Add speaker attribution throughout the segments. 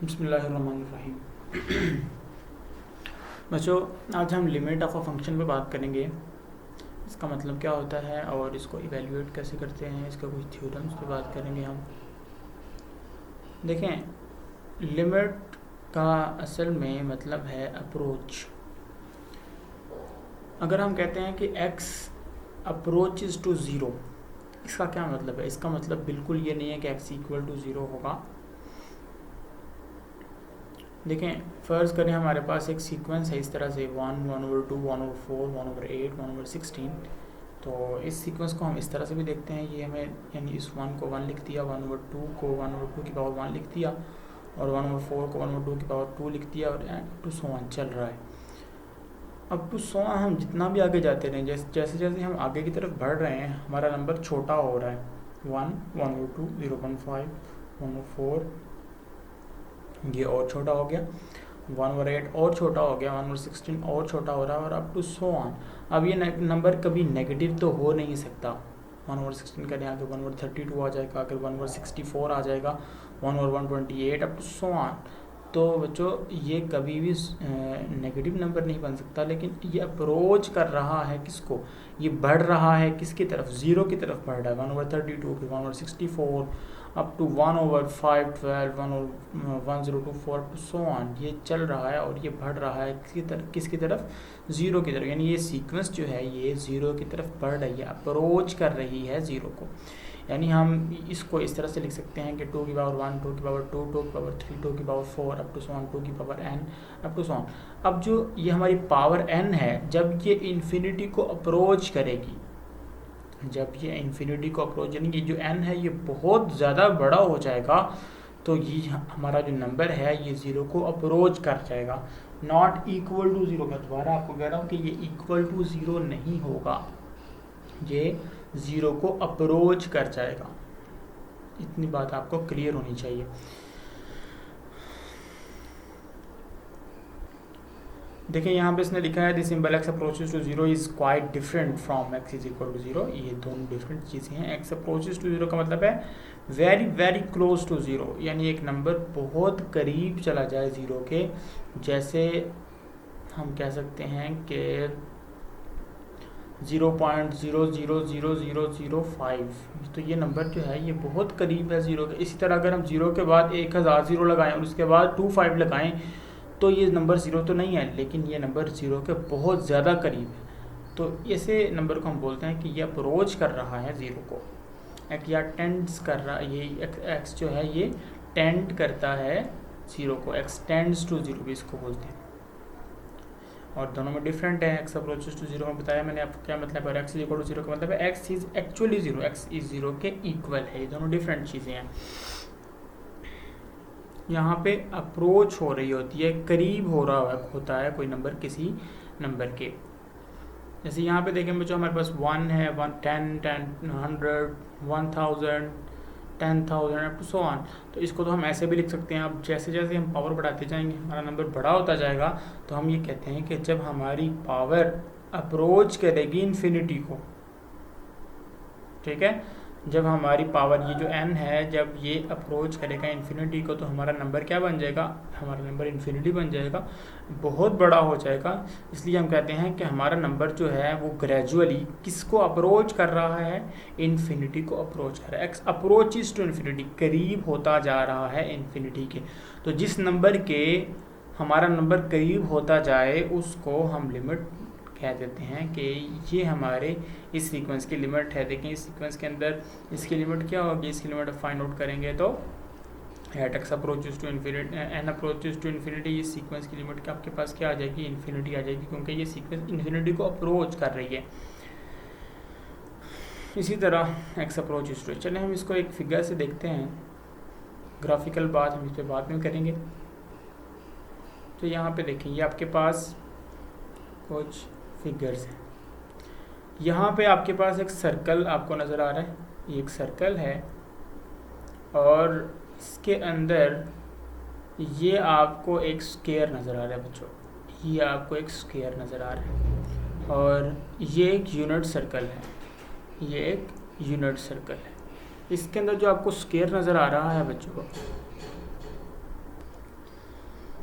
Speaker 1: बिस्मिल्लाहिर्रहमानिर्रहीम। बच्चों, आज हम लिमिट ऑफ अ फंक्शन पे बात करेंगे। इसका मतलब क्या होता है और इसको इवेल्युएट कैसे करते हैं, इसका कुछ थ्योरम्स पे बात करेंगे हम। देखें, लिमिट का असल में मतलब है अप्रोच। अगर हम कहते हैं कि x अप्रोचेस टू ज़ीरो, इसका क्या मतलब है? इसका मतलब बिल्कुल ये नहीं है कि x इक्वल टू ज़ीरो होगा। देखें, फ़र्ज़ करें हमारे पास एक सीक्वेंस है इस तरह से 1, 1/2, 1/4, 1/8, 1/16। तो इस सीक्वेंस को हम इस तरह से भी देखते हैं, ये हमें यानी इस 1 को 1 लिख दिया, 1/2 को 1/2 की पावर 1 लिख दिया, और 1/4 को 1/2 की पावर 2 लिख दिया, और टू सो ऑन चल रहा है। अब टू सो ऑन हम जितना भी आगे जाते रहें, जैसे जैसे हम आगे की तरफ बढ़ रहे हैं, हमारा नंबर छोटा हो रहा है। 1, 1/2, 0.5, 1/4, ये और छोटा हो गया, 1/8 और छोटा हो गया, 1/16 और छोटा हो रहा है, और अप टू सो ऑन। अब ये नंबर कभी नेगेटिव तो हो नहीं सकता। 1/16 करें, आगे 1/32 आ जाएगा, आगे 1/64 आ जाएगा, 1/128 अप टू सो ऑन। तो बच्चों, ये कभी भी नेगेटिव नंबर नहीं बन सकता, लेकिन ये अप्रोच कर रहा है किसको? ये बढ़ रहा है किसकी तरफ? ज़ीरो की तरफ बढ़ रहा है। 1/32, फिर 1/64, up to 1/512, 1/1024 up to so on. ये चल रहा है और ये बढ़ रहा है किसकी तरफ? ज़ीरो की तरफ। यानी ये सीक्वेंस जो है ये ज़ीरो की तरफ बढ़ रही है, अप्रोच कर रही है ज़ीरो को। यानी हम इसको इस तरह से लिख सकते हैं कि 2 की पावर 1, 2 की पावर 2, 2 की पावर 3, 2 की power 4 up to so on, 2 की power n up to so on. अब जो ये हमारी पावर n है, जब ये इन्फिनिटी को अप्रोच करेगी, जब ये इन्फिनिटी को अप्रोच, यानी कि जो n है ये बहुत ज़्यादा बड़ा हो जाएगा, तो ये हमारा जो नंबर है ये ज़ीरो को अप्रोच कर जाएगा। नॉट इक्वल टू ज़ीरो, मैं दोबारा आपको कह रहा हूँ कि ये इक्वल टू ज़ीरो नहीं होगा, ये ज़ीरो को अप्रोच कर जाएगा। इतनी बात आपको क्लियर होनी चाहिए। देखिए, यहाँ पे इसने लिखा है the symbol x approaches to zero is quite different from x is equal to zero. ये दोनों डिफरेंट चीज़ें हैं। x अप्रोचेस टू जीरो का मतलब है very very close to zero, यानी एक नंबर बहुत करीब चला जाए ज़ीरो के। जैसे हम कह सकते हैं कि 0.000005, तो ये नंबर जो है ये बहुत करीब है ज़ीरो के। इसी तरह अगर हम ज़ीरो के बाद 1000 ज़ीरो लगाएं और उसके बाद 25 लगाएं, तो ये नंबर ज़ीरो तो नहीं है, लेकिन ये नंबर ज़ीरो के बहुत ज़्यादा करीब है। तो ऐसे नंबर को हम बोलते हैं कि ये अप्रोच कर रहा है ज़ीरो को, एक या टेंड्स कर रहा है। ये एक्स जो है ये टेंड करता है ज़ीरो को, एक्सटेंड्स टू ज़ीरो भी इसको बोलते हैं। और दोनों में डिफरेंट है। एक्स अप्रोचेस टू जीरो में बताया मैंने आपको क्या मतलब है, और x is equal to zero का मतलब है x is actually zero, x is zero के इक्वल है। ये दोनों डिफरेंट चीज़ें हैं। यहाँ पे अप्रोच हो रही होती है, करीब हो रहा होता है कोई नंबर किसी नंबर के। जैसे यहाँ पे देखें बच्चों, हमारे पास 1 है, 1, 10, 100, 1000, 10,000 अप टू सो ऑन। तो इसको तो हम ऐसे भी लिख सकते हैं। अब जैसे जैसे हम पावर बढ़ाते जाएंगे, हमारा नंबर बड़ा होता जाएगा, तो हम ये कहते हैं कि जब हमारी पावर अप्रोच करेगी इन्फिनिटी को, ठीक है, जब हमारी पावर ये जो n है, जब ये अप्रोच करेगा इन्फिनिटी को, तो हमारा नंबर क्या बन जाएगा? हमारा नंबर इन्फिनिटी बन जाएगा, बहुत बड़ा हो जाएगा। इसलिए हम कहते हैं कि हमारा नंबर जो है वो ग्रेजुअली किसको अप्रोच कर रहा है? इन्फिनिटी को अप्रोच कर रहा है। एक्स अप्रोचेस टू इन्फिनिटी, करीब होता जा रहा है इन्फिनिटी के। तो जिस नंबर के हमारा नंबर करीब होता जाए उसको हम लिमिट कह देते हैं कि ये हमारे इस सीक्वेंस की लिमिट है। देखें, इस सीक्वेंस के अंदर इसकी लिमिट क्या होगी? इसकी लिमिट फाइंड आउट करेंगे तो at x approaches to infinity, n approaches to infinity, इस सीक्वेंस की लिमिट आपके पास क्या आ जाएगी? इन्फिनिटी आ जाएगी, क्योंकि ये सीक्वेंस इन्फिनिटी को अप्रोच कर रही है। इसी तरह एक्स अप्रोचेस टू, चलें हम इसको एक फिगर से देखते हैं। ग्राफिकल बात हम इस पर बाद में करेंगे। तो यहाँ पे देखें, ये आपके पास कुछ फिगर्स हैं। यहाँ पे आपके पास एक सर्कल आपको नज़र आ रहा है, ये एक सर्कल है, और इसके अंदर ये आपको एक स्क्वायर नज़र आ रहा है बच्चों, ये आपको एक स्क्वायर नज़र आ रहा है, और ये एक यूनिट सर्कल है, ये एक यूनिट सर्कल है। इसके अंदर जो आपको स्क्वायर नज़र आ रहा है बच्चों,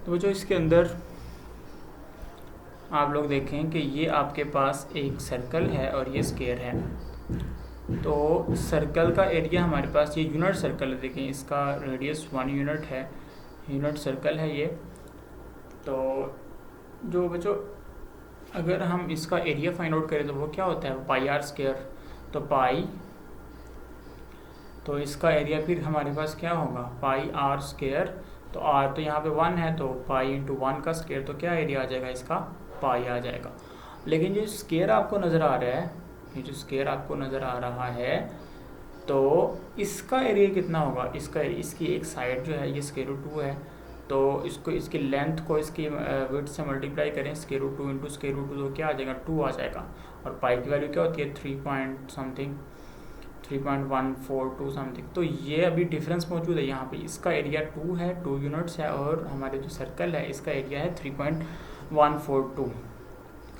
Speaker 1: तो जो इसके अंदर आप लोग देखें कि ये आपके पास एक सर्कल है और ये स्क्वायर है। तो सर्कल का एरिया हमारे पास, ये यूनिट सर्कल है, देखें इसका रेडियस 1 यूनिट है, यूनिट सर्कल है ये। तो जो बच्चों अगर हम इसका एरिया फाइंड आउट करें तो वो क्या होता है, पाई आर स्क्वायर। तो पाई, तो इसका एरिया फिर हमारे पास क्या होगा, पाई आर स्क्वायर। तो आर तो यहाँ पे 1 है, तो पाई इंटू 1 का स्क्वायर, तो क्या एरिया आ जाएगा इसका, पाई आ जाएगा। लेकिन जो स्क्वायर आपको नज़र आ रहा है, ये जो स्क्वायर आपको नज़र आ रहा है, तो इसका एरिया कितना होगा, इसका इसकी एक साइड जो है ये स्क्वायर रूट 2 है, तो इसको इसकी लेंथ को इसकी विड्थ से मल्टीप्लाई करें, square root 2 into square root 2, तो क्या आ जाएगा, 2 आ जाएगा। और पाई की वैल्यू क्या होती है, 3.142 समथिंग। तो ये अभी डिफरेंस मौजूद है यहाँ पे, इसका एरिया 2 है, 2 यूनिट्स है, और हमारे जो सर्कल है इसका एरिया है 3.142।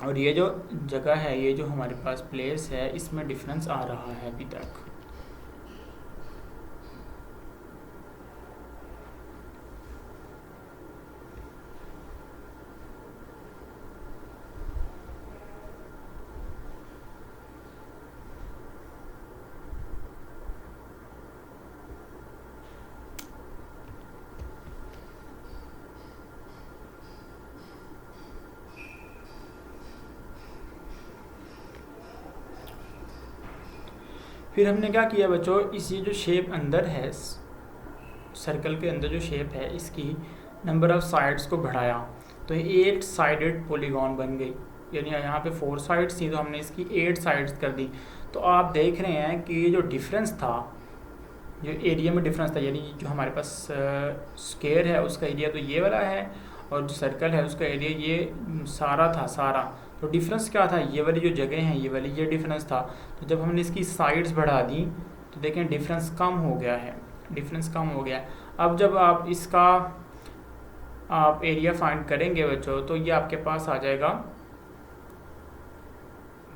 Speaker 1: और ये जो जगह है, ये जो हमारे पास प्लेस है, इसमें डिफरेंस आ रहा है अभी तक। फिर हमने क्या किया बच्चों, इस ये जो शेप अंदर है, सर्कल के अंदर जो शेप है, इसकी नंबर ऑफ साइड्स को बढ़ाया, तो 8 साइडेड पॉलीगॉन बन गई। यानी यहाँ पे 4 साइड्स थी, तो हमने इसकी 8 साइड्स कर दी। तो आप देख रहे हैं कि ये जो डिफरेंस था, जो एरिया में डिफरेंस था, यानी जो हमारे पास स्क्वायर है उसका एरिया तो ये वाला है, और जो सर्कल है उसका एरिया ये सारा था, सारा। तो डिफरेंस क्या था, ये वाली जो जगह हैं, ये वाली, ये डिफरेंस था। तो जब हमने इसकी साइड्स बढ़ा दी तो देखें डिफरेंस कम हो गया है, डिफरेंस कम हो गया है। अब जब आप इसका आप एरिया फाइंड करेंगे बच्चों, तो ये आपके पास आ जाएगा,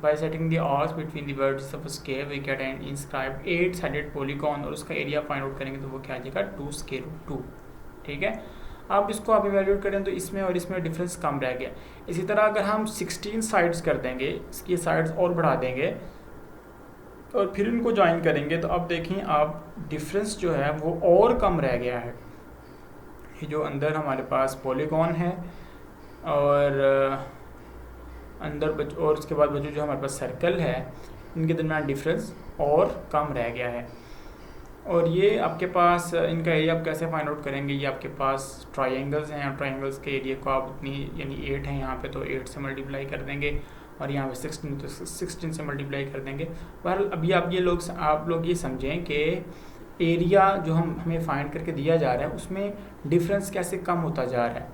Speaker 1: by setting the arcs between the words of square we get an inscribed 8 sided polygon, और उसका एरिया फाइंड आउट करेंगे तो वो क्या आ जाएगा, 2 स्क्वायर रूट 2। ठीक है, अब इसको आप इवैल्यूएट करें तो इसमें और इसमें डिफरेंस कम रह गया। इसी तरह अगर हम 16 साइड्स कर देंगे, इसकी साइड्स और बढ़ा देंगे और फिर इनको ज्वाइन करेंगे, तो अब देखें आप डिफरेंस जो है वो और कम रह गया है। ये जो अंदर हमारे पास पॉलीगॉन है और अंदर और उसके बाद बच्चों जो हमारे पास सर्कल है, इनके दरमियान डिफरेंस और कम रह गया है। और ये आपके पास इनका एरिया आप कैसे फाइंड आउट करेंगे, ये आपके पास ट्रायंगल्स हैं, ट्रायंगल्स के एरिया को आप उतनी, यानी 8 है यहाँ पे, तो 8 से मल्टीप्लाई कर देंगे, और यहाँ पे 16 तो 16 से मल्टीप्लाई कर देंगे। पर अभी आप लोग ये समझें कि एरिया जो हमें फाइंड करके दिया जा रहा है उसमें डिफरेंस कैसे कम होता जा रहा है।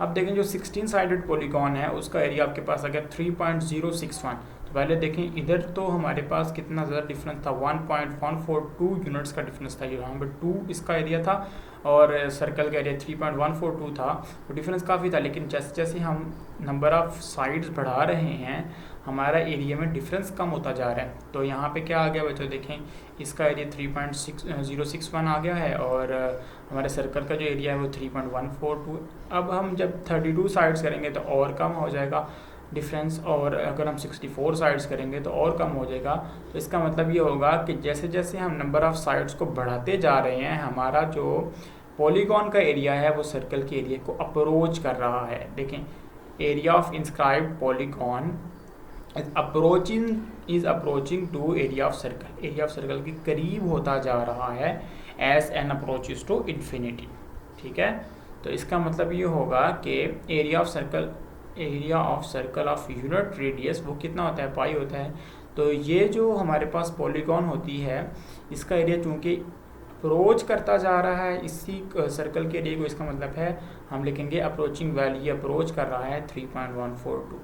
Speaker 1: अब देखें जो 16 साइडेड पॉलीगॉन है उसका एरिया आपके पास आ गया 3.061। तो पहले देखें इधर तो हमारे पास कितना ज़्यादा डिफरेंस था, 1.142 यूनिट्स का डिफरेंस था, यहाँ पर 2 इसका एरिया था और सर्कल का एरिया 3.142 था, तो डिफरेंस काफ़ी था। लेकिन जैसे जैसे हम नंबर ऑफ़ साइड्स बढ़ा रहे हैं, हमारा एरिया में डिफरेंस कम होता जा रहा है। तो यहाँ पे क्या आ गया बच्चों, देखें इसका एरिया 3.061 आ गया है, और हमारे सर्कल का जो एरिया है वो 3.142। अब हम जब 32 साइड्स करेंगे तो और कम हो जाएगा डिफरेंस, और अगर हम 64 साइड्स करेंगे तो और कम हो जाएगा। तो इसका मतलब ये होगा कि जैसे जैसे हम नंबर ऑफ़ साइड्स को बढ़ाते जा रहे हैं, हमारा जो पॉलीगॉन का एरिया है वो सर्कल के एरिया को अप्रोच कर रहा है। देखें area of inscribed polygon is approaching to area of circle, area of circle के करीब होता जा रहा है as n approaches to infinity. ठीक है, तो इसका मतलब ये होगा कि area of circle of unit radius वो कितना होता है, पाई होता है। तो ये जो हमारे पास पॉलीगॉन होती है इसका एरिया चूँकि अप्रोच करता जा रहा है इसी सर्कल के एरिया को, इसका मतलब है हम लिखेंगे अप्रोचिंग वैल्यू, अप्रोच कर रहा है 3.142 को।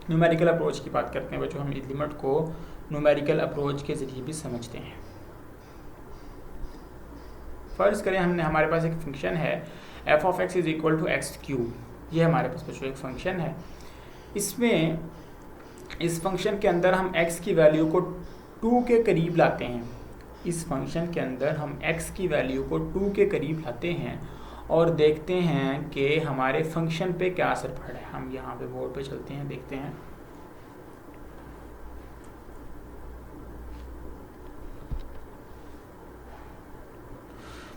Speaker 1: न्यूमेरिकल अप्रोच की बात करते हैं बच्चों, हम इस लिमिट को न्यूमेरिकल अप्रोच के ज़रिए भी समझते हैं। फर्ज करें हमारे पास एक फंक्शन है f of x = x³, ये हमारे पास बच्चों एक फंक्शन है। इसमें इस फंक्शन के अंदर हम x की वैल्यू को 2 के करीब लाते हैं, इस फंक्शन के अंदर हम x की वैल्यू को 2 के करीब लाते हैं, और देखते हैं कि हमारे फंक्शन पे क्या असर पड़ रहा है। हम यहाँ पे बोर्ड पे चलते हैं, देखते हैं।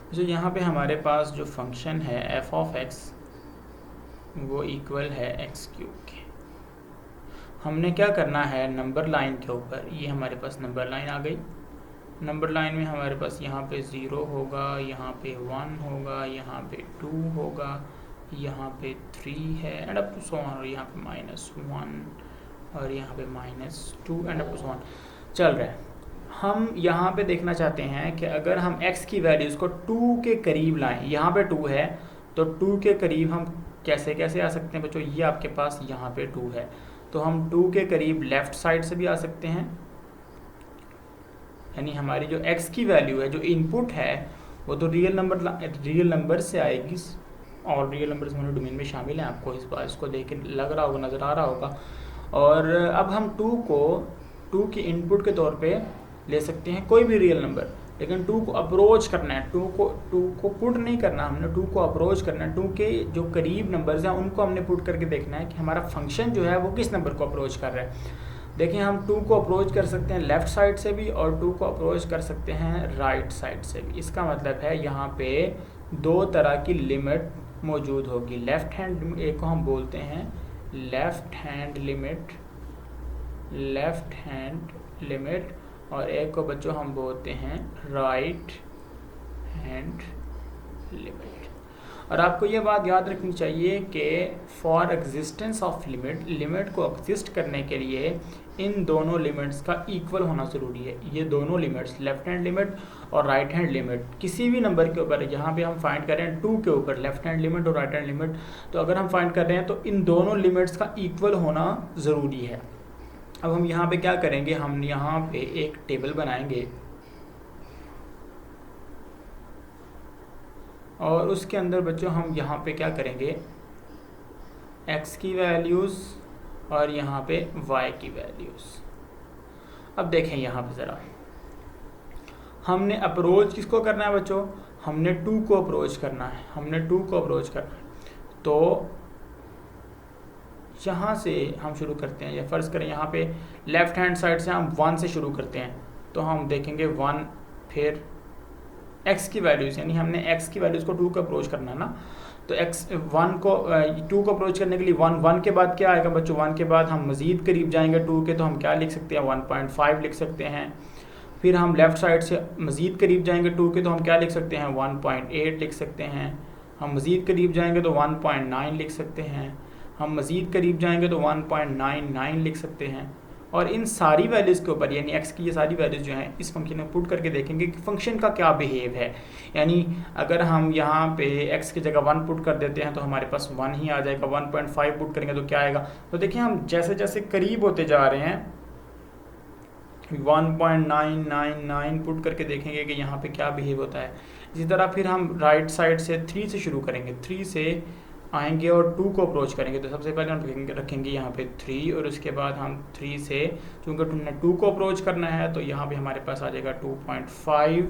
Speaker 1: जो यहाँ पे हमारे पास जो फंक्शन है एफ ऑफ एक्स वो इक्वल है एक्स क्यूब के। हमने क्या करना है, नंबर लाइन के ऊपर, ये हमारे पास नंबर लाइन आ गई। नंबर लाइन में हमारे पास यहाँ पे 0 होगा, यहाँ पे 1 होगा, यहाँ पे 2 होगा, यहाँ पे 3 है and up to so on, और यहाँ पे -1 और यहाँ पे -2 and up to so on चल रहा है। हम यहाँ पे देखना चाहते हैं कि अगर हम x की वैल्यूज़ को 2 के करीब लाएं, यहाँ पे 2 है तो 2 के करीब हम कैसे कैसे आ सकते हैं बच्चों, ये आपके पास यहाँ पे 2 है तो हम 2 के करीब लेफ़्ट साइड से भी आ सकते हैं, यानी हमारी जो x की वैल्यू है, जो इनपुट है वो तो रियल नंबर से आएगी, और रियल नंबर्स हमारे डोमेन में शामिल हैं, आपको इस बार इसको देख के लग रहा होगा, नज़र आ रहा होगा। और अब हम 2 की इनपुट के तौर पे ले सकते हैं कोई भी रियल नंबर, लेकिन 2 को अप्रोच करना है, 2 को पुट नहीं करना हमने, 2 को अप्रोच करना है। 2 के जो करीब नंबर्स हैं उनको हमने पुट करके देखना है कि हमारा फंक्शन जो है वो किस नंबर को अप्रोच कर रहा है। देखिए हम 2 को अप्रोच कर सकते हैं लेफ़्ट साइड से भी और 2 को अप्रोच कर सकते हैं राइट साइड से भी। इसका मतलब है यहाँ पे 2 तरह की लिमिट मौजूद होगी। लेफ़्ट हैंड एक को हम बोलते हैं लेफ़्ट हैंड लिमिट और एक को बच्चों हम बोलते हैं राइट हैंड लिमिट। और आपको ये बात याद रखनी चाहिए कि फॉर एग्जिस्टेंस ऑफ लिमिट को एग्जिस्ट करने के लिए इन दोनों लिमिट्स का इक्वल होना ज़रूरी है। ये दोनों लिमिट्स, लेफ्ट हैंड लिमिट और राइट हैंड लिमिट, किसी भी नंबर के ऊपर, यहाँ पे हम फाइंड कर रहे हैं 2 के ऊपर लेफ्ट हैंड लिमिट और राइट हैंड लिमिट, तो अगर हम फाइंड कर रहे हैं तो इन दोनों लिमिट्स का इक्वल होना ज़रूरी है। अब हम यहाँ पे क्या करेंगे, हम यहाँ पे एक टेबल बनाएंगे और उसके अंदर बच्चों हम यहाँ पे क्या करेंगे, x की वैल्यूज़ और यहाँ पे y की वैल्यूज़। अब देखें यहाँ पे ज़रा, हमने अप्रोच किसको करना है बच्चों, हमने 2 को अप्रोच करना है, तो यहाँ से हम शुरू करते हैं, या फ़र्ज़ करें यहाँ पे लेफ़्ट हैंड साइड से हम 1 से शुरू करते हैं, तो हम देखेंगे 1, फिर x की वैल्यूज़, यानी हमने x की वैल्यूज़ को 2 को अप्रोच करना है ना, तो 2 को अप्रोच करने के लिए 1 के बाद क्या आएगा बच्चों, 1 के बाद हम मज़ीद करीब जाएंगे 2 के, तो हम क्या लिख सकते हैं 1.5 लिख सकते हैं। फिर हम लेफ़्ट साइड से मज़ीद करीब जाएंगे 2 के, तो हम क्या लिख सकते हैं 1.8 लिख सकते हैं। हम मज़ीद करीब जाएंगे तो 1.9 लिख सकते हैं। हम मज़ीद करीब जाएंगे तो 1.99 लिख सकते हैं। और इन सारी वैल्यूज़ के ऊपर, यानी x की ये सारी वैल्यूज़ जो हैं इस फंक्शन में पुट करके देखेंगे कि फ़ंक्शन का क्या बिहेव है। यानी अगर हम यहाँ पे x की जगह 1 पुट कर देते हैं तो हमारे पास 1 ही आ जाएगा, 1.5 पुट करेंगे तो क्या आएगा। तो देखिए हम जैसे जैसे करीब होते जा रहे हैं 1.999 पुट करके देखेंगे कि यहाँ पे क्या बिहेव होता है। इसी तरह फिर हम राइट साइड से 3 से शुरू करेंगे, 3 से आएंगे और 2 को अप्रोच करेंगे, तो सबसे पहले हम रखेंगे यहाँ पे 3 और उसके बाद हम 3 से, चूँकि हमने 2 को अप्रोच करना है तो यहाँ पे हमारे पास आ जाएगा 2.5।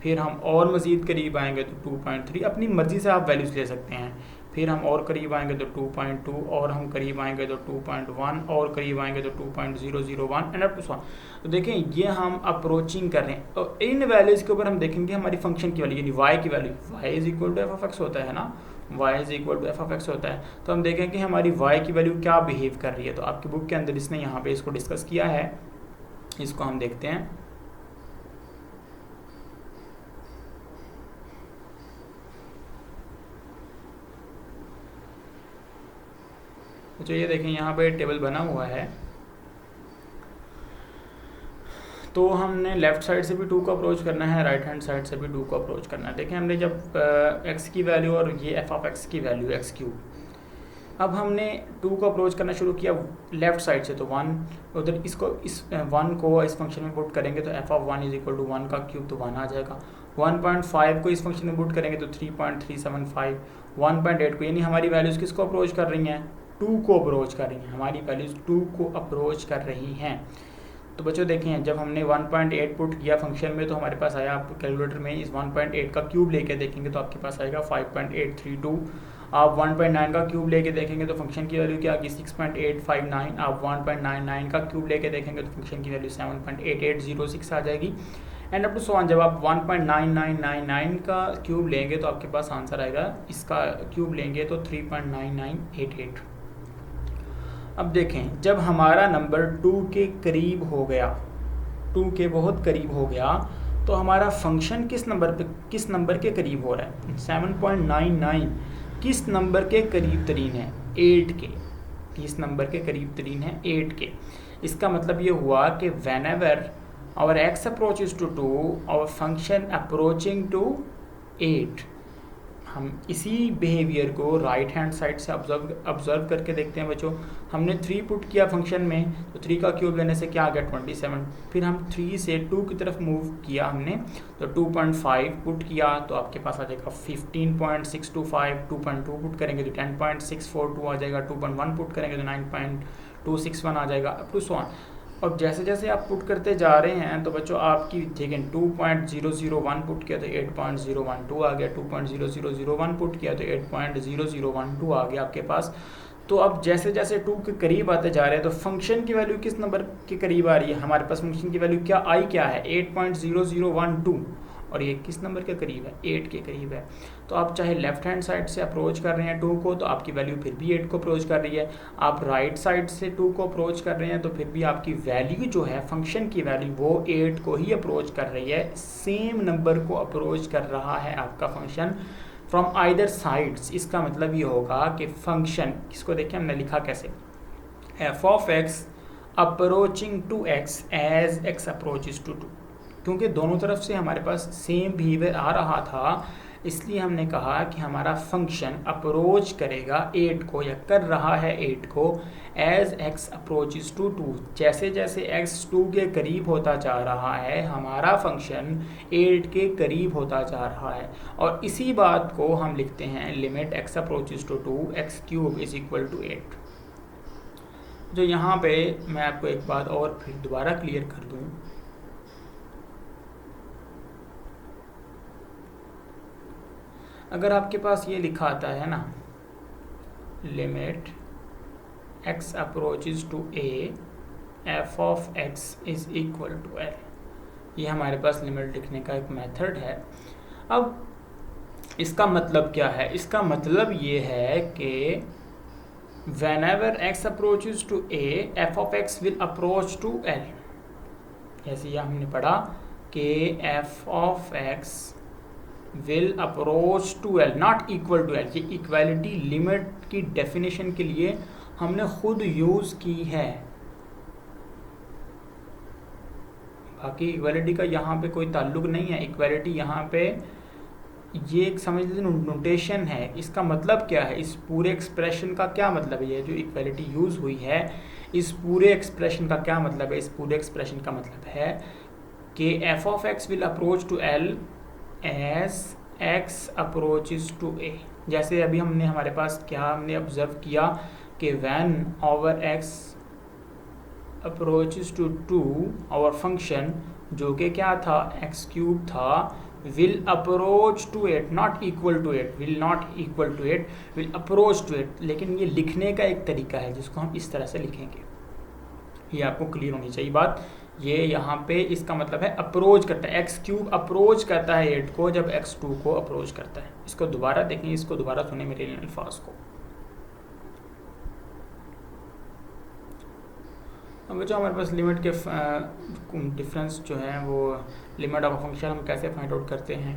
Speaker 1: फिर हम और मज़ीद करीब आएंगे तो 2.3, अपनी मर्ज़ी से आप वैल्यूज़ ले सकते हैं। फिर हम और करीब आएंगे तो 2.2 और हम करीब आएंगे तो 2.1 और करीब आएंगे तो 2.001 एंड अप टू 1। तो देखें ये हम अप्रोचिंग कर रहे हैं। तो इन वैल्यूज़ के ऊपर हम देखेंगे हमारी फंक्शन की वैल्यू, यानी y की वैल्यू, y is equal to f of x होता है ना, y is equal to f of x होता है। तो हम देखें कि हमारी y की वैल्यू क्या बिहेव कर रही है। तो आपकी बुक के अंदर इसने यहाँ पे इसको डिस्कस किया है, इसको हम देखते हैं। तो ये देखें यहाँ पे टेबल बना हुआ है, तो हमने लेफ़्ट साइड से भी 2 को अप्रोच करना है, राइट हैंड साइड से भी 2 को अप्रोच करना है। देखिए हमने जब x की वैल्यू और ये एफ ऑफ एक्स की वैल्यू x क्यूब, अब हमने 2 को अप्रोच करना शुरू किया लेफ़्ट साइड से, तो 1 उधर इस 1 को इस फंक्शन में पुट करेंगे तो f of 1 is equal to 1 का क्यूब, तो 1 आ जाएगा। 1.5 को इस फंक्शन में पुट करेंगे तो 3.375। 1.8 को, यानी हमारी वैल्यूज़ किसको अप्रोच कर रही हैं, 2 को अप्रोच कर रही हैं, हमारी वैल्यूज़ 2 को अप्रोच कर रही हैं। तो बच्चों देखें, जब हमने 1.8 पुट किया फंक्शन में तो हमारे पास आया, आप कैलकुलेटर में इस 1.8 का क्यूब लेके देखेंगे तो आपके पास आएगा 5.832। आप 1.9 का क्यूब लेके देखेंगे तो फंक्शन की वैल्यू क्या आएगी 6.859। आप 1.99 का क्यूब लेके देखेंगे तो फंक्शन की वैल्यू 7.8806 आ जाएगी। And up to so on, जब आप 1.9999 का क्यूब लेंगे तो आपके पास आंसर आएगा, इसका क्यूब लेंगे तो 3.9988। अब देखें, जब हमारा नंबर 2 के करीब हो गया, 2 के बहुत करीब हो गया, तो हमारा फंक्शन किस नंबर के करीब हो रहा है? 7.99 किस नंबर के करीब तरीन है? 8 के। किस नंबर के करीब तरीन है? 8 के। इसका मतलब ये हुआ कि whenever our x approaches to 2 our function approaching to 8। हम इसी बिहेवियर को राइट हैंड साइड से ऑब्जर्व करके देखते हैं बच्चों। हमने 3 पुट किया फंक्शन में, तो 3 का क्यूब लेने से क्या आ गया 27। फिर हम 3 से 2 की तरफ मूव किया हमने, तो 2.5 पुट किया तो आपके पास आ जाएगा 15.625। 2.2 पुट करेंगे तो 10.642 आ जाएगा। 2.1 पुट करेंगे तो 9.261 आ जाएगा, अप टू सो ऑन। और जैसे जैसे आप पुट करते जा रहे हैं तो बच्चों आपकी देखें, 2.001 पुट किया तो 8.012 आ गया। 2.0001 पुट किया तो 8.0012 आ गया आपके पास। तो अब जैसे जैसे 2 के करीब आते जा रहे हैं तो फंक्शन की वैल्यू किस नंबर के करीब आ रही है? हमारे पास फंक्शन की वैल्यू क्या आई, क्या है 8.0012, और ये किस नंबर के करीब है? 8 के करीब है। तो आप चाहे लेफ्ट हैंड साइड से अप्रोच कर रहे हैं 2 को तो आपकी वैल्यू फिर भी 8 को अप्रोच कर रही है। आप राइट साइड से 2 को अप्रोच कर रहे हैं तो फिर भी आपकी वैल्यू जो है फंक्शन की वैल्यू वो 8 को ही अप्रोच कर रही है। सेम नंबर को अप्रोच कर रहा है आपका फंक्शन फ्रॉम आइदर साइड्स। इसका मतलब ये होगा कि फंक्शन, इसको देखिए हमने लिखा कैसे, f of x approaching to x as x approaches to 2। क्योंकि दोनों तरफ से हमारे पास सेम बिहेवियर आ रहा था, इसलिए हमने कहा कि हमारा फंक्शन अप्रोच करेगा 8 को, या कर रहा है 8 को, एज एक्स अप्रोचेस टू 2। जैसे जैसे x 2 के करीब होता जा रहा है हमारा फंक्शन 8 के करीब होता जा रहा है। और इसी बात को हम लिखते हैं limit x approaches to 2 x cube is equal to 8। जो यहाँ पे मैं आपको एक बात और फिर दोबारा क्लियर कर दूँ, अगर आपके पास ये लिखा आता है ना, limit x approaches to a f of x is equal to l, ये हमारे पास लिमिट लिखने का एक मेथड है। अब इसका मतलब क्या है? इसका मतलब ये है कि whenever x approaches to a f of x will approach to l। जैसे ये हमने पढ़ा कि f of x will approach to L not equal to L. ये इक्वालिटी लिमिट की डेफिनेशन के लिए हमने खुद यूज़ की है, बाकी इक्वालिटी का यहाँ पे कोई ताल्लुक नहीं है। इक्वालिटी यहाँ पे ये एक समझ लीजिए नोटेशन है। इसका मतलब क्या है? इस पूरे एक्सप्रेशन का क्या मतलब है? ये जो इक्वालिटी यूज़ हुई है, इस पूरे एक्सप्रेशन का क्या मतलब है? इस पूरे एक्सप्रेशन का मतलब है कि f of x will approach to L as x approaches to a। जैसे अभी हमने हमारे पास क्या हमने ऑब्जर्व किया कि when our x approaches to 2 our function, जो कि क्या था x क्यूब था, will approach to 8 not equal to 8, will not equal to 8, will approach to 8। लेकिन ये लिखने का एक तरीका है जिसको हम इस तरह से लिखेंगे, ये आपको क्लियर होनी चाहिए बात। ये यहाँ पे इसका मतलब है अप्रोच करता है, x क्यूब अप्रोच करता है 8 को जब x 2 को अप्रोच करता है। इसको दोबारा देखें, इसको दोबारा सुने मेरे अल्फाज को। अब बच्चों हमारे पास लिमिट के डिफरेंस जो है वो लिमिट ऑफ फंक्शन हम कैसे फाइंड आउट करते हैं।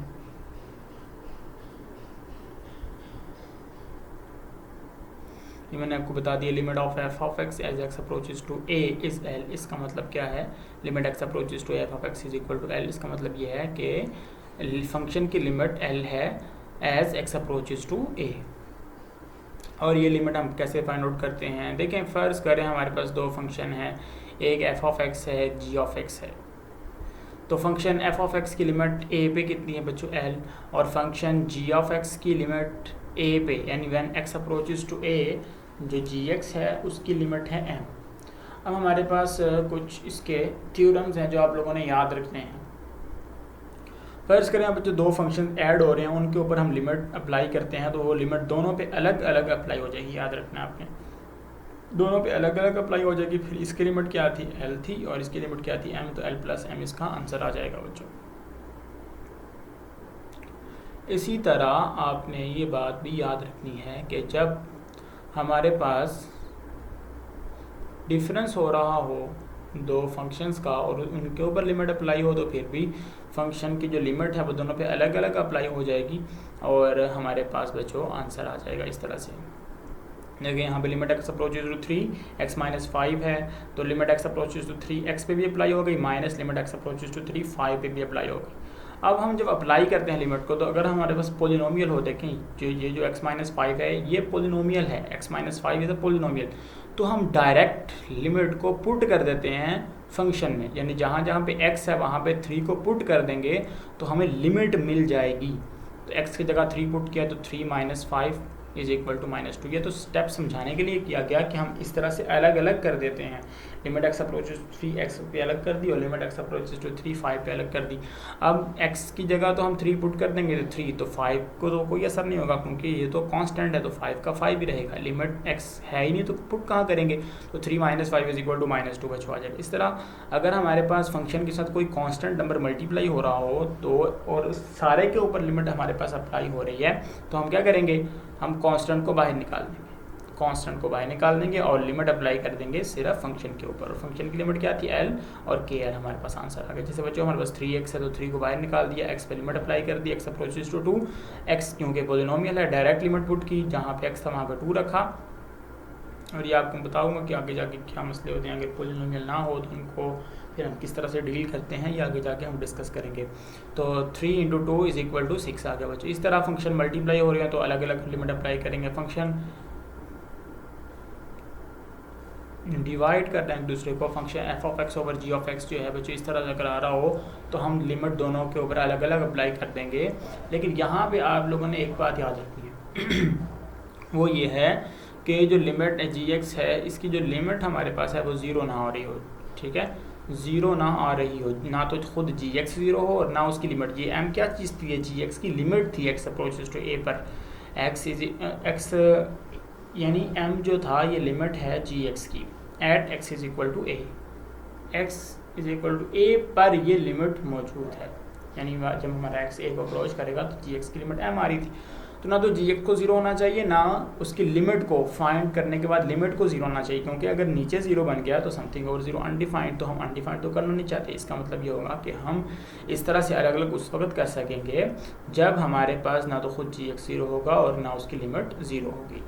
Speaker 1: ये मैंने आपको बता दिया, limit of f of x as x approaches to a is L. इसका मतलब क्या है? Limit x approaches to f of x is equal to L. इसका मतलब ये है कि फंक्शन की लिमिट एल है as x approaches to a. और ये लिमिट हम कैसे फाइंड आउट करते हैं? देखें, फ़र्ज़ करें हमारे पास 2 फंक्शन है, एक एफ ऑफ एक्स है, एक जी ऑफ एक्स है। तो फंक्शन एफ ऑफ एक्स की लिमिट ए पे कितनी है बच्चों? एल। और फंक्शन जी ऑफ एक्स की लिमिट ए पे, यानी व्हेन एक्स अप्रोचेस टू ए, जो जी एक्स है उसकी लिमिट है एम। अब हमारे पास कुछ इसके थ्योरम्स हैं जो आप लोगों ने याद रखने हैं। फर्ज करें अब जो दो फंक्शन ऐड हो रहे हैं उनके ऊपर हम लिमिट अप्लाई करते हैं, तो वो लिमिट दोनों पे अलग अलग अप्लाई हो जाएगी, याद रखना आपने, दोनों पे अलग अलग अप्लाई हो जाएगी। फिर इसकी लिमिट क्या थी, एल थी, और इसकी लिमिट क्या थी, एम, तो एल प्लस एम इसका आंसर आ जाएगा बच्चों। इसी तरह आपने ये बात भी याद रखनी है कि जब हमारे पास डिफरेंस हो रहा हो दो फंक्शंस का और उनके ऊपर लिमिट अप्लाई हो, तो फिर भी फंक्शन की जो लिमिट है वो दोनों पे अलग अलग अप्लाई हो जाएगी और हमारे पास बच्चों आंसर आ जाएगा इस तरह से। देखिए यहाँ पे limit x approaches to 3 x minus 5 है, तो limit x approaches to 3 x पे भी अप्लाई हो गई, minus limit x approaches to 3 5 पे भी अप्लाई हो गई। अब हम जब अप्लाई करते हैं लिमिट को, तो अगर हमारे पास पोलिनोमियल हो, देखें ये जो x माइनस 5 है ये पोलिनोमियल है, x minus 5 is a polynomial, तो हम डायरेक्ट लिमिट को पुट कर देते हैं फंक्शन में, यानी जहाँ जहाँ पे x है वहाँ पे 3 को पुट कर देंगे तो हमें लिमिट मिल जाएगी। तो x की जगह 3 पुट किया तो 3 माइनस 5 इज इक्वल टू -2। ये तो स्टेप समझाने के लिए किया गया कि हम इस तरह से अलग अलग कर देते हैं। लिमिट एक्स अप्रोचेज 3 एक्स पे अलग कर दी और लिमिट एक्स अप्रोचेज टू 3 5 पे अलग कर दी। अब x की जगह तो हम 3 पुट कर देंगे तो 3, तो 5 को तो कोई असर नहीं होगा क्योंकि ये तो कांस्टेंट है, तो 5 का 5 ही रहेगा। लिमिट x है ही नहीं तो पुट कहाँ करेंगे, तो 3 माइनस 5 इज इक्वल टू -2 बचवा जाएगा। इस तरह अगर हमारे पास फंक्शन के साथ कोई कांस्टेंट नंबर मल्टीप्लाई हो रहा हो तो और सारे के ऊपर लिमिट हमारे पास अप्लाई हो रही है, तो हम क्या करेंगे, हम कांस्टेंट को बाहर निकाल देंगे, कांस्टेंट को बाहर निकाल देंगे और लिमिट अप्लाई कर देंगे सिर्फ फंक्शन के ऊपर। और फंक्शन की लिमिट क्या थी, एल और के एल, हमारे पास आंसर आ गया। जैसे बच्चों हमारे पास 3x है तो 3 को बाहर निकाल दिया, x पे लिमिट अप्लाई कर दी, x अप्रोचेज टू 2, x क्योंकि पोलिनोमियल है डायरेक्ट लिमिट पुट की, जहाँ पे x था वहाँ पे 2 रखा। और ये आपको बताऊंगा कि आगे जाके क्या मसले होते हैं, अगर पोलिनोमियल ना हो तो उनको फिर हम किस तरह से डील करते हैं, ये आगे जाके हम डिस्कस करेंगे। तो 3 इंटू 2 इज इक्वल टू 6 आ गया बच्चों। इस तरह फंक्शन मल्टीप्लाई हो रहे हैं तो अलग अलग लिमिट अप्लाई करेंगे। फंक्शन डिवाइड कर रहे हैं एक दूसरे को, function f of x over g of x जो है बच्चों इस तरह से अगर आ रहा हो तो हम लिमिट दोनों के ऊपर अलग अलग अप्लाई कर देंगे। लेकिन यहाँ पे आप लोगों ने एक बात याद रखनी है वो ये है कि जो लिमिट जी एक्स है इसकी जो लिमिट हमारे पास है वो ज़ीरो ना हो रही हो, ठीक है, ज़ीरो ना आ रही हो, ना तो खुद जी एक्स ज़ीरो हो और ना उसकी लिमिट। ये एम क्या चीज़ थी, ये जी एक्स की लिमिट थी एक्स अप्रोचेज टू ए पर, एक्स यानी m जो था ये लिमिट है जी एक्स की at x is equal to a, x is equal to a पर ये लिमिट मौजूद है, यानी जब हमारा x a को अप्रोच करेगा तो जी एक्स की लिमिट m आ रही थी। तो ना तो जी एक्स को ज़ीरो होना चाहिए ना उसकी लिमिट को फाइंड करने के बाद लिमिट को ज़ीरो होना चाहिए, क्योंकि अगर नीचे ज़ीरो बन गया तो समथिंग ओवर ज़ीरो अनडिफाइंड, तो हम अनडिफाइंड तो करना नहीं चाहते। इसका मतलब ये होगा कि हम इस तरह से अलग अलग उस वक्त कर सकेंगे जब हमारे पास ना तो खुद जी एक्स ज़ीरो होगा और ना उसकी लिमिट ज़ीरो होगी।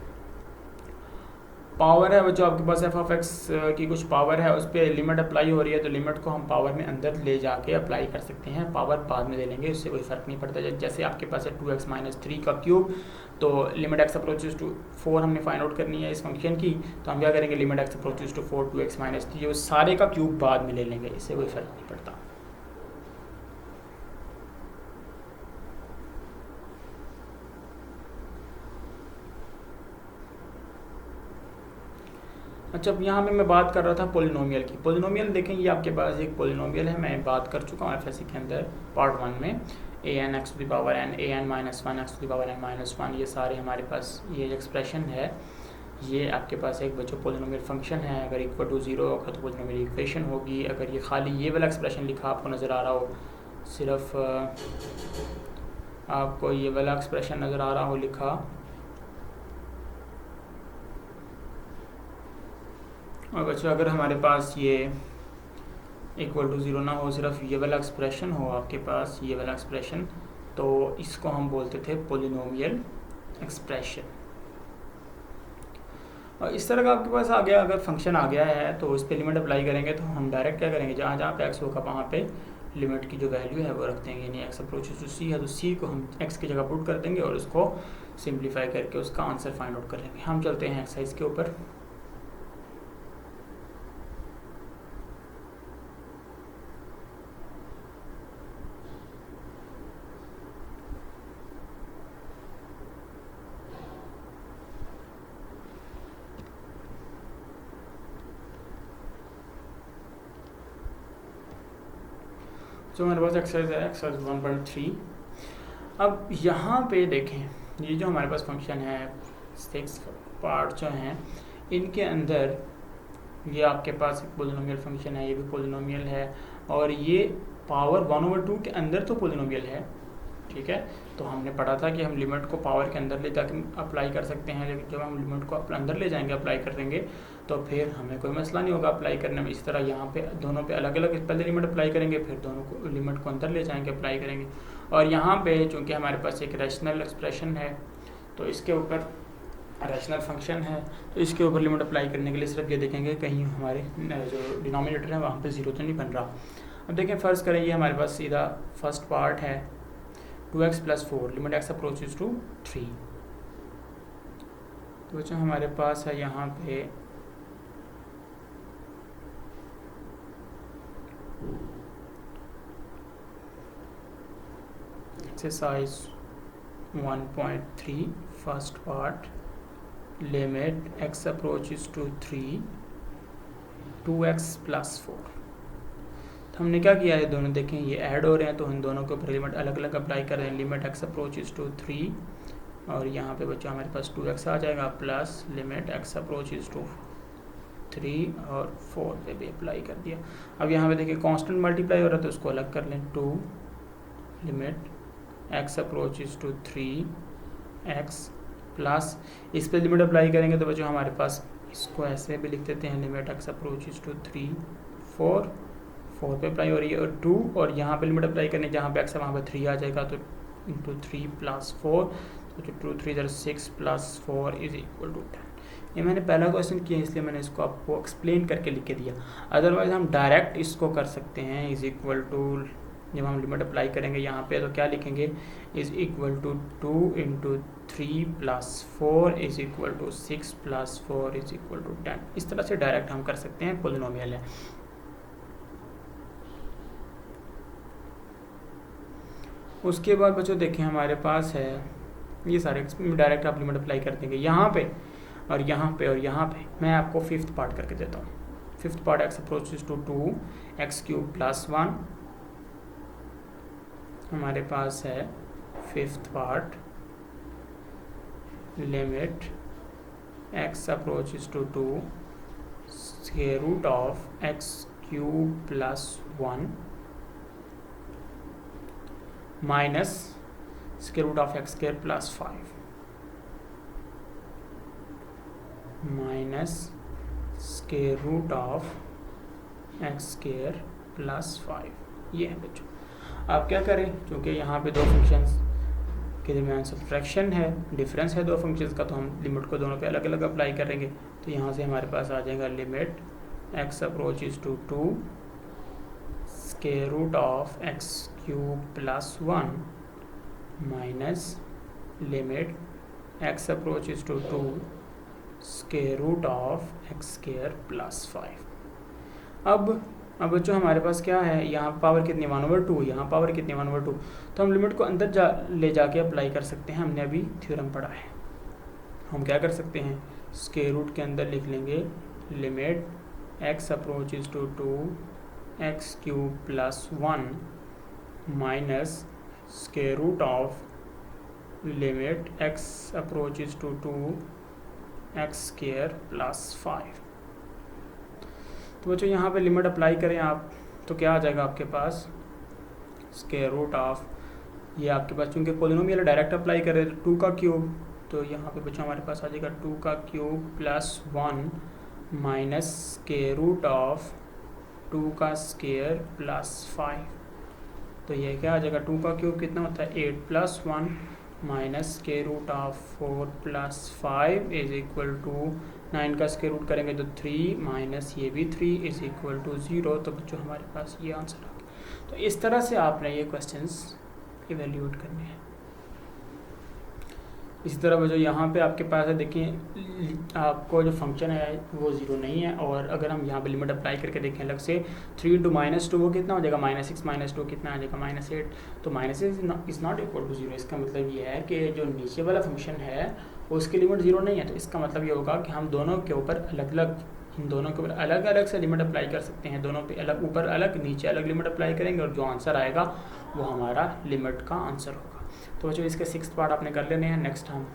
Speaker 1: पावर है बच्चों आपके पास एफ ऑफ एक्स की कुछ पावर है, उस पर लिमिट अप्लाई हो रही है तो लिमिट को हम पावर में अंदर ले जाके अप्लाई कर सकते हैं, पावर बाद में ले लेंगे, उससे कोई फ़र्क नहीं पड़ता। जैसे आपके पास है 2x माइनस 3 का क्यूब, तो लिमिट एक्स अप्रोचेज टू 4 हमने फाइंड आउट करनी है इस फंक्शन की, तो हम क्या करेंगे, limit x approaches to 4 2x minus 3 उस सारे का क्यूब बाद में ले लेंगे, इससे कोई फ़र्क नहीं पड़ता। अच्छा, अब यहाँ पे मैं बात कर रहा था पोलिनोमियल की। पोलिनोमियल देखें, ये आपके पास एक पोलिनोमियल है, मैं बात कर चुका हूँ एफएससी के अंदर पार्ट 1 में, an x to the power n, an minus 1 x to the power n minus 1, ये सारे हमारे पास ये एक्सप्रेशन है। ये आपके पास एक बच्चों पोलिनोमियल फंक्शन है, अगर इक्वल टू 0 होगा तो पोलिनोमियल इक्वेशन होगी। अगर ये खाली ये वाला एक्सप्रेशन लिखा आपको नज़र आ रहा हो, सिर्फ आपको ये वाला एक्सप्रेशन नज़र आ रहा हो लिखा, और बच्चों अगर हमारे पास ये इक्वल टू 0 ना हो, सिर्फ ये वाला एक्सप्रेशन हो आपके पास, ये वाला एक्सप्रेशन, तो इसको हम बोलते थे पोलिनोमियल एक्सप्रेशन। और इस तरह का आपके पास आ गया, अगर फंक्शन आ गया है तो इस पर लिमिट अप्लाई करेंगे तो हम डायरेक्ट क्या करेंगे, जहाँ जहाँ पे एक्स होगा वहाँ पे लिमिट की जो वैल्यू है वो रख देंगे, यानी एक्स अप्रोचेज टू सी है तो सी को हम एक्स की जगह पुट कर देंगे और उसको सिंप्लीफाई करके उसका आंसर फाइंड आउट करेंगे। हम चलते हैं एक्सरसाइज के ऊपर। जो हमारे पास एक्सरसाइज है एक्सरसाइज 1.3। अब यहाँ पे देखें, ये जो हमारे पास फंक्शन है 6 पार्ट जो हैं इनके अंदर ये आपके पास एक पोलिनोमियल फंक्शन है, ये भी पोलिनोमियल है, और ये पावर 1/2 के अंदर तो पोलिनोमियल है, ठीक है। तो हमने पढ़ा था कि हम लिमिट को पावर के अंदर ले जाकर अप्लाई कर सकते हैं, लेकिन जब हम लिमिट को अंदर ले जाएंगे अप्लाई कर देंगे तो फिर हमें कोई मसला नहीं होगा अप्लाई करने में। इस तरह यहाँ पे दोनों पे अलग अलग पहले लिमिट अप्लाई करेंगे, फिर दोनों को लिमिट को अंदर ले जाएंगे अप्लाई करेंगे। और यहाँ पे चूँकि हमारे पास एक रैशनल एक्सप्रेशन है तो इसके ऊपर रैशनल फंक्शन है, तो इसके ऊपर लिमिट अप्लाई करने के लिए सिर्फ ये देखेंगे कहीं हमारे जो डिनोमिनेटर है वहाँ पे 0 तो नहीं बन रहा। अब देखें फ़र्ज़ करें ये हमारे पास सीधा फर्स्ट पार्ट है 2x + 4 limit x approaches to 3। तो जो हमारे पास है यहाँ पे exercise 1.3 first part limit x approaches to 3 2x + 4। तो हमने क्या किया है, दोनों देखें ये ऐड हो रहे हैं तो इन दोनों के ऊपर लिमिट अलग अलग अप्लाई कर रहे हैं। लिमिट x अप्रोचेस टू 3 और यहाँ पे बच्चा हमारे पास 2x आ जाएगा plus limit x approaches to 3 और 4 पे भी अप्लाई कर दिया। अब यहाँ पे देखिए कांस्टेंट मल्टीप्लाई हो रहा है तो उसको अलग कर लें, 2 limit x approaches to 3x plus इस पर लिमिट अप्लाई करेंगे तो बच्चों हमारे पास इसको ऐसे भी लिख देते हैं लिमिट x अप्रोचेस टू 3 4 पे अप्लाई हो रही है और 2 और यहाँ पे लिमिट अप्लाई करने जहाँ पे x है वहाँ पे 3 आ जाएगा तो इंटू 3 + 4 तो 2 3 6 + 4 = 10। ये मैंने पहला क्वेश्चन किया इसलिए मैंने इसको आपको एक्सप्लेन करके लिख के दिया। अदरवाइज हम डायरेक्ट इसको कर सकते हैं = जब हम लिमिट अप्लाई करेंगे यहाँ पे तो क्या लिखेंगे = 2 × 3 + 4 = 6 + 4 = 10। इस तरह से डायरेक्ट हम कर सकते हैं, पोलिनोमियल है। उसके बाद बच्चों देखें हमारे पास है ये सारे डायरेक्ट आप लिमिट अप्लाई कर देंगे यहाँ पे और यहाँ पे और यहाँ पे। मैं आपको 5th पार्ट करके देता हूँ। 5th part x approaches to 2x³ + 1 हमारे पास है 5th part limit x approaches to 2 √x³ + 1 minus √x² + 5 minus √x² + 5। ये है बच्चों। आप क्या करें, क्योंकि यहाँ पे दो फंक्शंस के दरमियान सब्ट्रैक्शन है, डिफरेंस है दो फंक्शंस का, तो हम लिमिट को दोनों पे अलग अलग अप्लाई करेंगे। तो यहाँ से हमारे पास आ जाएगा limit x approaches to 2 √x³ + 1 minus limit x approaches to 2 √x² + 5। अब बच्चों हमारे पास क्या है, यहाँ पावर कितनी 1/2, यहाँ पावर कितनी 1/2, तो हम लिमिट को अंदर ले जाके अप्लाई कर सकते हैं। हमने अभी थ्योरम पढ़ा है। हम क्या कर सकते हैं, स्क्वायर रूट के अंदर लिख लेंगे limit x approaches to 2x³ + 1 minus limit x approaches to 2x² + 5। तो बच्चों यहाँ पे लिमिट अप्लाई करें आप तो क्या आ जाएगा आपके पास √, ये आपके पास चूँकि पोलिनोमियल डायरेक्ट अप्लाई करें तो 2³ तो यहाँ पे बच्चों हमारे पास आ जाएगा 2³ + 1 माइनस √2² + 5। तो ये क्या आ जाएगा, 2³ कितना होता है 8 + 1 माइनस √4 + 5 = 9 का स्क्वायर रूट करेंगे तो 3 माइनस ये भी 3 = 0। तो बच्चों हमारे पास ये आंसर आ गया। तो इस तरह से आपने ये क्वेश्चंस इवेल्यूएट करने हैं। इसी तरह बच्चों यहाँ पे आपके पास है, देखिए आपको जो फंक्शन है वो 0 नहीं है, और अगर हम यहाँ पे लिमिट अप्लाई करके देखें अलग से 3 × -2 वो कितना हो जाएगा -6 - 2 कितना आ जाएगा -8। तो -6 इज़ नॉट इक्वल टू 0। इसका मतलब ये है कि जो नीचे वाला फंक्शन है उसकी लिमिट 0 नहीं है। तो इसका मतलब ये होगा कि हम दोनों के ऊपर अलग अलग इन दोनों के ऊपर अलग अलग से लिमिट अप्लाई कर सकते हैं, दोनों पे अलग, ऊपर अलग नीचे अलग लिमिट अप्लाई करेंगे और जो आंसर आएगा वो हमारा लिमिट का आंसर होगा। तो बच्चों इसके 6th पार्ट आपने कर लेने हैं, नेक्स्ट हम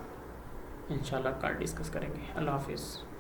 Speaker 1: इंशाल्लाह कल डिस्कस करेंगे। अल्लाह हाफिज़।